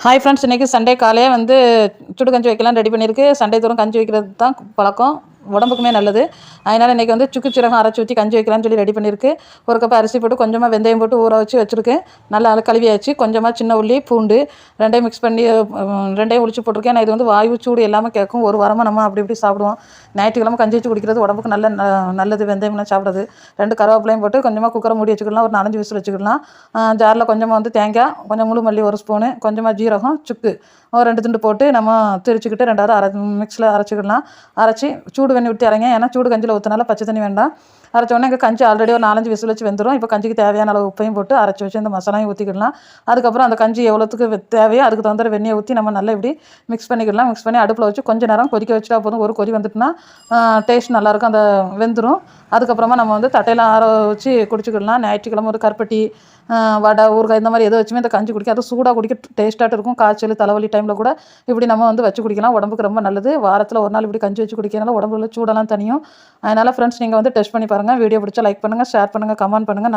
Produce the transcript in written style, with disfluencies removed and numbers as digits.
Hi friends, இன்றைக்கி Sunday காலையே சுடு கஞ்சி வைக்கலாம் ரெடி பண்ணியிருக்கு. சண்டே தோறும் கஞ்சி வைக்கிறது தான் பழக்கம், உடம்புக்குமே நல்லது. அதனால் இன்றைக்கி சுக்கு சீரகம் அரைச்சி ஊற்றி கஞ்சி வைக்கலாம்னு சொல்லி ரெடி பண்ணியிருக்கு. ஒரு கப் அரிசி போட்டு கொஞ்சமாக வெந்தயம் போட்டு ஊற வச்சுருக்கேன். நல்லா கழுவியாச்சு. கொஞ்சமாக சின்ன உள்ளி பூண்டு ரெண்டையும் மிக்ஸ் பண்ணி ரெண்டையும் ஒழிச்சு போட்டிருக்கேன். நான் இது வாயு சூடு எல்லாமே கேட்கும். ஒரு வாரமாக நம்ம அப்படி இப்படி சாப்பிடுவோம். ஞாயிற்றுக்கிழமை கஞ்சி வச்சு குடிக்கிறது உடம்புக்கு நல்லது. வெந்தயம்லாம் சாப்பிட்றது. 2 கருவேப்பிலையும் போட்டு கொஞ்சமாக குக்கரை மூடி வச்சுக்கலாம். ஒரு 4-5 விசில் வச்சுக்கலாம். ஜாரில் கொஞ்சமாக தேங்காய், கொஞ்சம் முழு மல்லி 1 ஸ்பூனு, கொஞ்சமாக ஜீரகம், சுக்கு 2 துண்டு போட்டு நம்ம திரிச்சுக்கிட்டு 2 மிக்ஸில் அரைச்சிக்கலாம். அரைச்சி சூடு தண்ணி ஊற்றி அரைங்க. ஏன்னா சூடு கஞ்சியில் ஊற்றினால பச்சை தண்ணி வேண்டாம். அரைச்சோடனே இங்கே கஞ்சி ஆல்ரெடி ஒரு 4-5 விசில் வச்சு வெந்துடும். இப்போ கஞ்சிக்கு தேவையான அளவு உப்பையும் போட்டு அரைச்சி வச்சு இந்த மசாலாயும் ஊற்றிக்கிடலாம். அதுக்கப்புறம் அந்த கஞ்சி எவ்வளோத்துக்கு தேவையோ அதுக்கு தகுந்த வெண்ணெயை ஊற்றி நம்ம நல்லா இப்படி மிக்ஸ் பண்ணிக்கிடலாம். மிக்ஸ் பண்ணி அடுப்பில் வச்சு கொஞ்சம் நேரம் கொதிக்க வச்சுட்டா போதும். ஒரு கொதி வந்துட்டுனா டேஸ்ட் நல்லாயிருக்கும், அந்த வெந்துடும். அதுக்கப்புறமா நம்ம தட்டையில் ஆற வச்சு குடிச்சிக்கிடலாம். ஞாயிற்றுக்கிழமை ஒரு கருப்பட்டி, வடை, ஊறுகாய் இந்த மாதிரி எதை வச்சுமே இந்த கஞ்சி குடிக்க, அது சூடாக குடிக்க டேஸ்ட்டாக இருக்கும். காய்ச்சல் தலைவலி டைமில் கூட இப்படி நம்ம வச்சு குடிக்கலாம். உடம்புக்கு ரொம்ப நல்லது. வாரத்தில் ஒரு நாள் இப்படி கஞ்சி வச்சு குடிக்கிறதுனால உடம்புல சூடெல்லாம் தனியும். அதனால் ஃப்ரெண்ட்ஸ், நீங்கள் டெஸ்ட் பண்ணி பாருங்கள். வீடியோ பிடிச்சா லைக் பண்ணுங்கள், ஷேர் பண்ணுங்கள், கமெண்ட் பண்ணுங்கள்.